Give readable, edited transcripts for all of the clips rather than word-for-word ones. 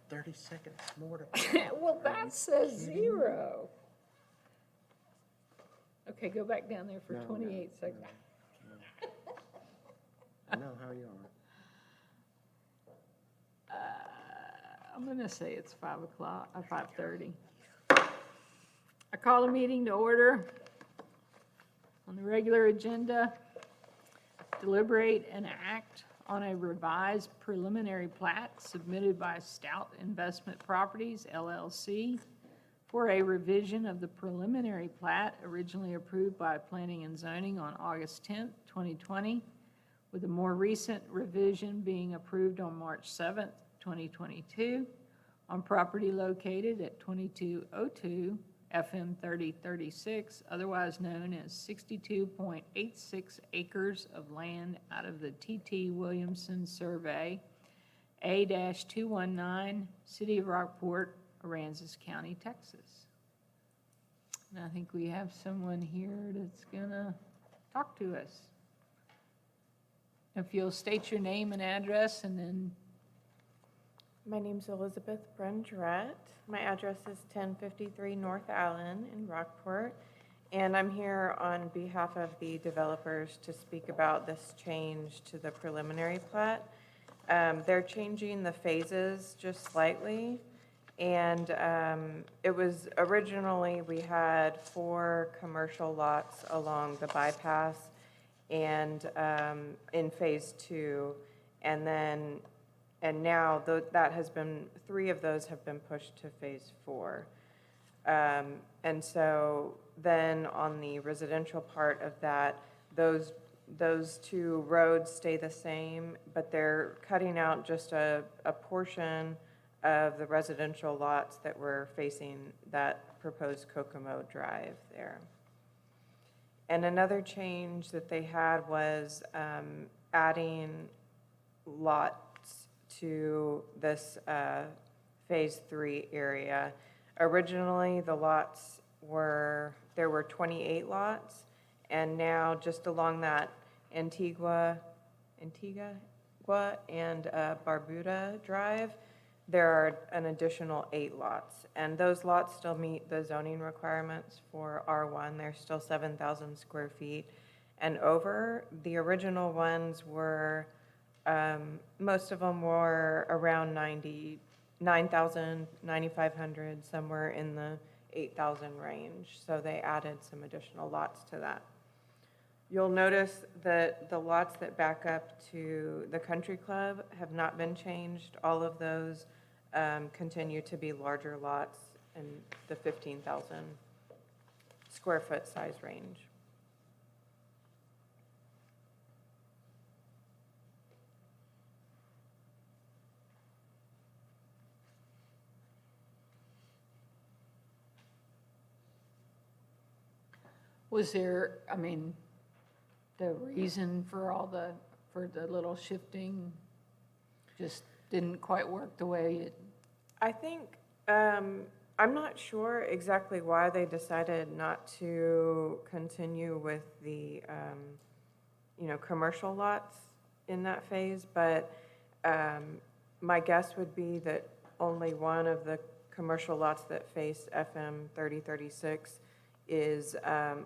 30 seconds more to. Well, that says 0. Okay, go back down there for No, no, 28 seconds. I know how you are. I'm gonna say it's 5 o'clock, 5:30. I call the meeting to order. On the regular agenda, deliberate and act on a revised preliminary plat submitted by Stout Investment Properties LLC for a revision of the preliminary plat originally approved by Planning and Zoning on August 10th, 2020, with a more recent revision being approved on March 7th, 2022, on property located at 2202 FM 3036, otherwise known as 62.86 acres of land out of the T.T. Williamson Survey, A-219, City of Rockport, Aransas County, Texas. And I think we have someone here that's gonna talk to us. If you'll state your name and address, and then My name's Elizabeth Brundrett. My address is 1053 North Allen in Rockport, and I'm here on behalf of the developers to speak about this change to the preliminary plat. They're changing the phases just slightly, and it was originally, we had 4 commercial lots along the bypass and in phase 2, and now that has been, 3 of those have been pushed to phase 4. And so then on the residential part of that, those 2 roads stay the same, but they're cutting out just a portion of the residential lots that were facing that proposed Kokomo Drive there. And another change that they had was adding lots to this phase 3 area. Originally, the lots there were 28 lots, and now just along that Antigua and Barbuda Drive, there are an additional 8 lots. And those lots still meet the zoning requirements for R1. They're still 7,000 square feet and over. The original ones were, most of them were around 9,000, 9,500, somewhere in the 8,000 range. So they added some additional lots to that. You'll notice that the lots that back up to the country club have not been changed. All of those continue to be larger lots in the 15,000 square foot size range. was there, I mean, the reason for the little shifting just didn't quite work the way it? I think, I'm not sure exactly why they decided not to continue with the, commercial lots in that phase, but my guess would be that only one of the commercial lots that face FM 3036 is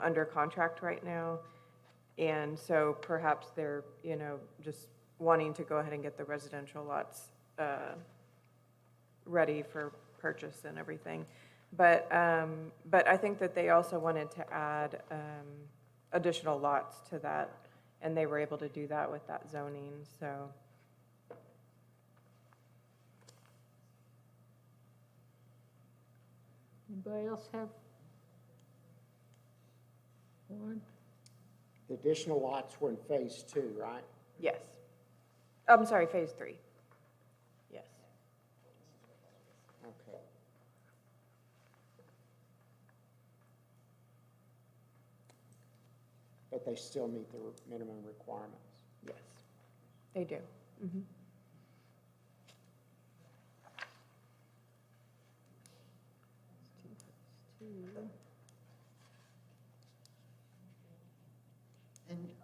under contract right now. And so perhaps they're, just wanting to go ahead and get the residential lots ready for purchase and everything. But I think that they also wanted to add additional lots to that, and they were able to do that with that zoning, so. Anybody else have one? The additional lots were in phase 2, right? Yes. I'm sorry, phase 3. Yes. Okay. But they still meet the minimum requirements. Yes, they do. Mhm.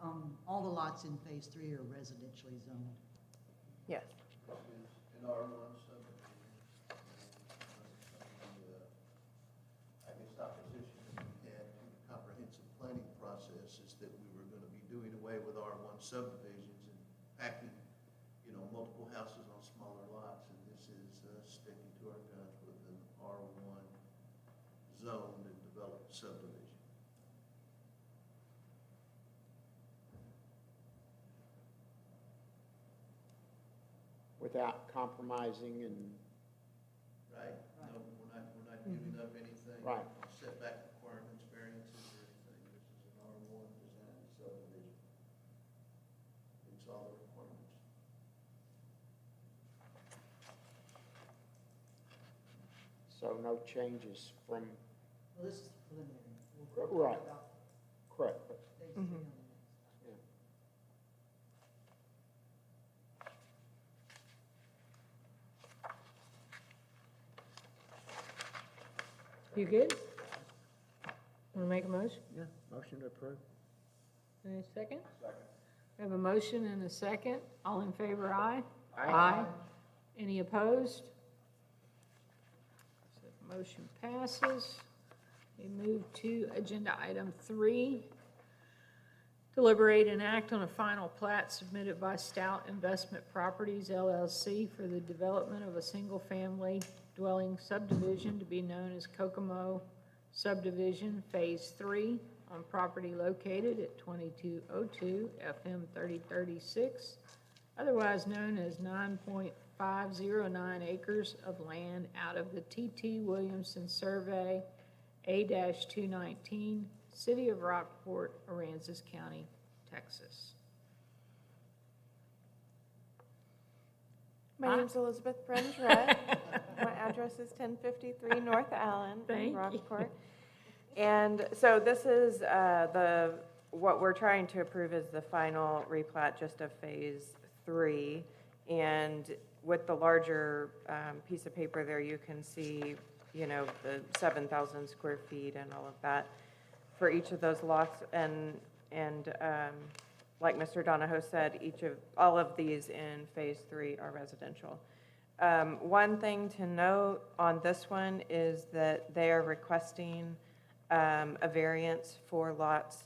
And all the lots in phase 3 are residentially zoned. Yes. In R1 subdivision. subdivisions and packing, multiple houses on smaller lots, and this is sticking to our guns with an R1 zoned and developed subdivision. Without compromising and, Right? No, we're not giving up anything. Right. Setback requirements, variances, or anything. This is an R1 design subdivision. It's all the requirements. so no changes from, Well, this is preliminary. We'll Right. talk about correct, phase 3 on the next. You good? Want to make a motion? Yeah, motion to approve. Any second? Second. We have a motion and a second. All in favor, aye? Any opposed? So motion passes. We move to agenda item 3. Deliberate and act on a final plat submitted by Stout Investment Properties LLC for the development of a single-family dwelling subdivision to be known as Kokomo Subdivision Phase 3 on property located at 2202 FM 3036, otherwise known as 9.509 acres of land out of the T.T. Williamson Survey A-219, City of Rockport, Aransas County, Texas. My name's Elizabeth Brendrett. My address is 1053 North Allen Thank in you. Rockport. And so this is what we're trying to approve is the final replat just of Phase 3. And with the larger piece of paper there, you can see, the 7,000 square feet and all of that for each of those lots. And like Mr. Donahoe said, all of these in Phase 3 are residential. One thing to note on this one is that they are requesting a variance for lots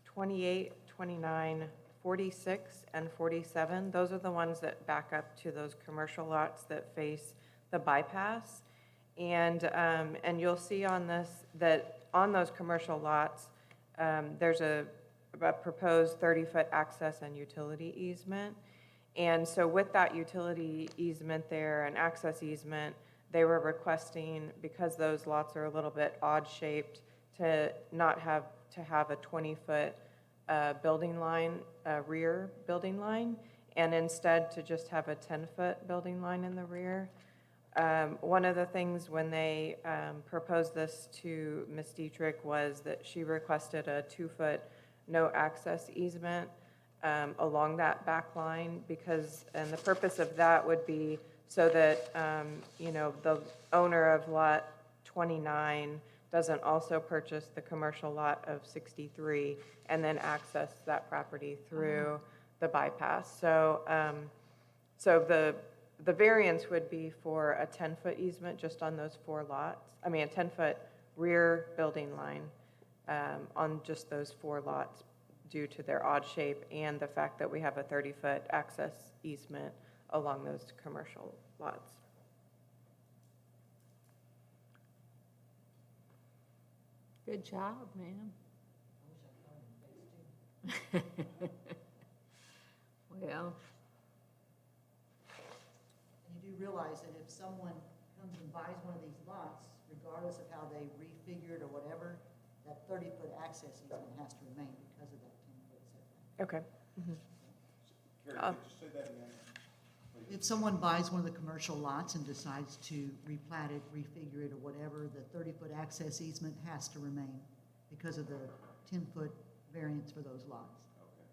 28, 29, 46, and 47. Those are the ones that back up to those commercial lots that face the bypass. And you'll see on this that on those commercial lots, there's a proposed 30-foot access and utility easement. And so with that utility easement there and access easement, they were requesting, because those lots are a little bit odd-shaped, to not have to have a 20-foot building line, rear building line, and instead to just have a 10-foot building line in the rear. One of the things when they proposed this to Ms. Dietrich was that she requested a 2-foot no access easement along that back line and the purpose of that would be so that, the owner of lot 29 doesn't also purchase the commercial lot of 63 and then access that property through the bypass. So, the variance would be for a 10-foot easement just on those 4 lots. I mean, a 10-foot rear building line on just those 4 lots due to their odd shape and the fact that we have a 30-foot access easement along those commercial lots. Good job, ma'am. Well, And you do realize that if someone comes and buys one of these lots, regardless of how they refigured or whatever, that 30-foot access easement has to remain because of that 10-foot setback. Okay. Carrie, could you say that again? If someone buys one of the commercial lots and decides to replat it, refigure it, or whatever, the 30-foot access easement has to remain because of the 10-foot variance for those lots. Okay.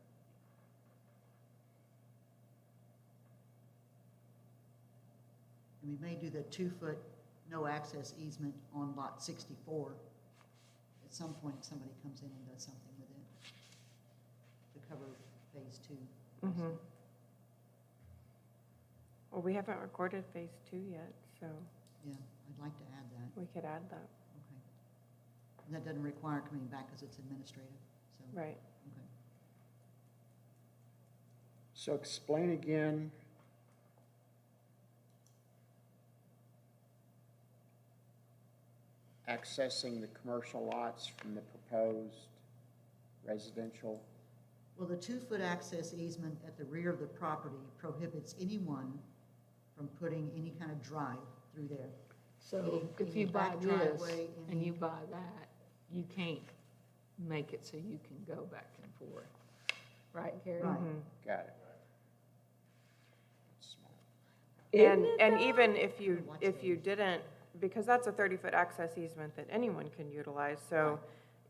And we may do the 2-foot no access easement on lot 64 at some point if somebody comes in and does something with it to cover Phase 2. Mm-hmm. Well, we haven't recorded Phase 2 yet, so Yeah, I'd like to add that. we could add that. Okay. And that doesn't require coming back because it's administrative, so. Right. Okay. So explain again. Accessing the commercial lots from the proposed residential. Well, the 2-foot access easement at the rear of the property prohibits anyone from putting any kind of drive through there. So Any- if you any buy back this driveway, and any- you buy that, you can't make it so you can go back and forth. Right, Carrie? Right. Got it. Small. Isn't it And though? even Watch if you those. didn't, because that's a 30-foot access easement that anyone can utilize, so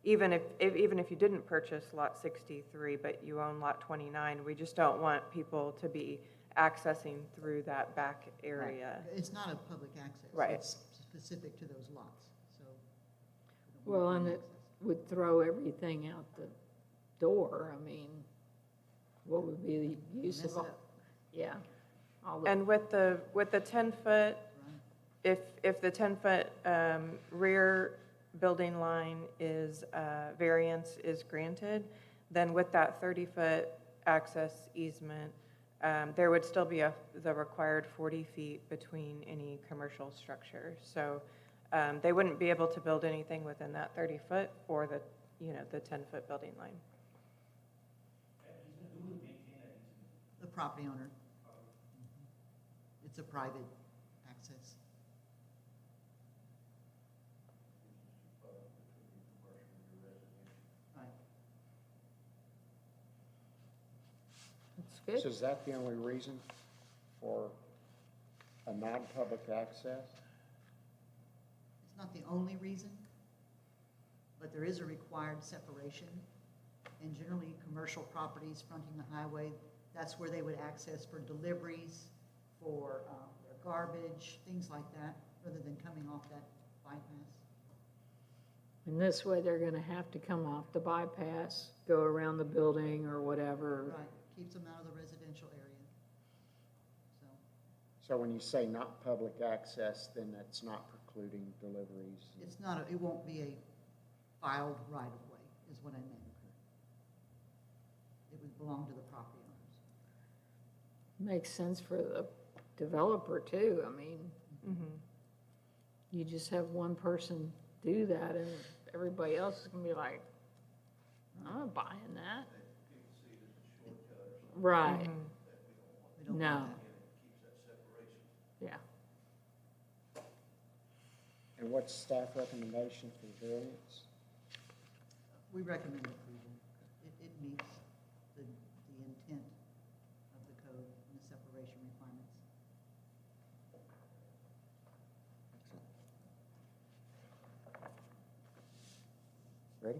even if you didn't purchase lot 63, but you own lot 29, we just don't want people to be accessing through that back area. It's not a public access. Right. It's specific to those lots, so. we don't Well, want and any it access. would throw everything out the door. I mean, what would be the use Mess of it all? up, Yeah. All the, And with the 10-foot, right? if the 10-foot rear building line is, variance is granted, then with that 30-foot access easement, there would still be the required 40 feet between any commercial structure. So they wouldn't be able to build anything within that 30-foot or the 10-foot building line. The property owner. It's a private access. Right. that's good. So is that the only reason for a non-public access? It's not the only reason, but there is a required separation. And generally, commercial properties fronting the highway, that's where they would access for deliveries, for their garbage, things like that, rather than coming off that bypass. And this way, they're gonna have to come off the bypass, go around the building or whatever. Right, keeps them out of the residential area. So, So when you say not public access, then that's not precluding deliveries? it's not, it won't be a filed right-of-way, is what I meant. It would belong to the property owners. Makes sense for the developer too. I mean, you just have one person do that and everybody else is gonna be like, I'm not buying that. Right, We don't No. want that. yeah. And what's staff recommendation for the variance? We recommend approval. It meets the intent of the code and the separation requirements. Ready?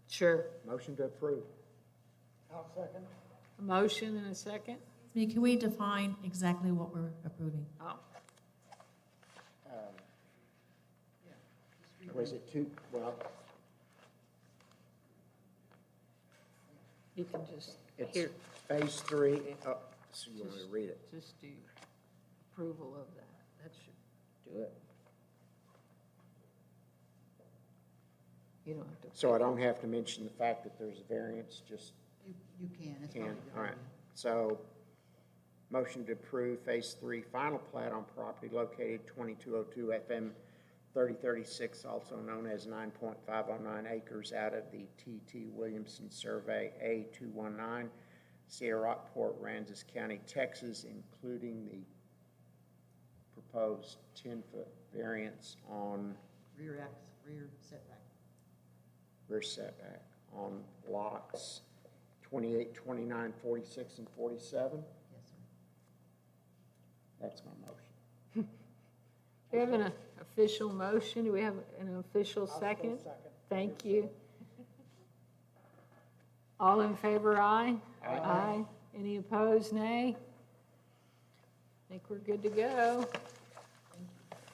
Sure. Motion to approve. I'll second. A motion and a second? Can we define exactly what we're approving? Oh, Yeah. Just read Was it. it two, well, you can just, it's here, phase 3, oh, so you want me to read it? just do approval of that. That should do it. You don't have to. So I don't have to mention the fact that there's a variance, just You can, it's can, probably a good all right. idea. So, motion to approve Phase 3 final plat on property located 2202 FM 3036, also known as 9.509 acres out of the T.T. Williamson Survey A219, Sierra Rockport, Aransas County, Texas, including the proposed 10-foot variance on Rear setback. rear setback on lots 28, 29, 46, and 47. Yes, sir. That's my motion. Do we have an official motion? Do we have an official second? Thank you. All in favor, aye? Aye. Any opposed, nay? Think we're good to go.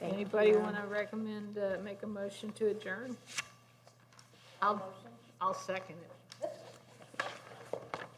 Anybody want to recommend, make a motion to adjourn? I'll second it.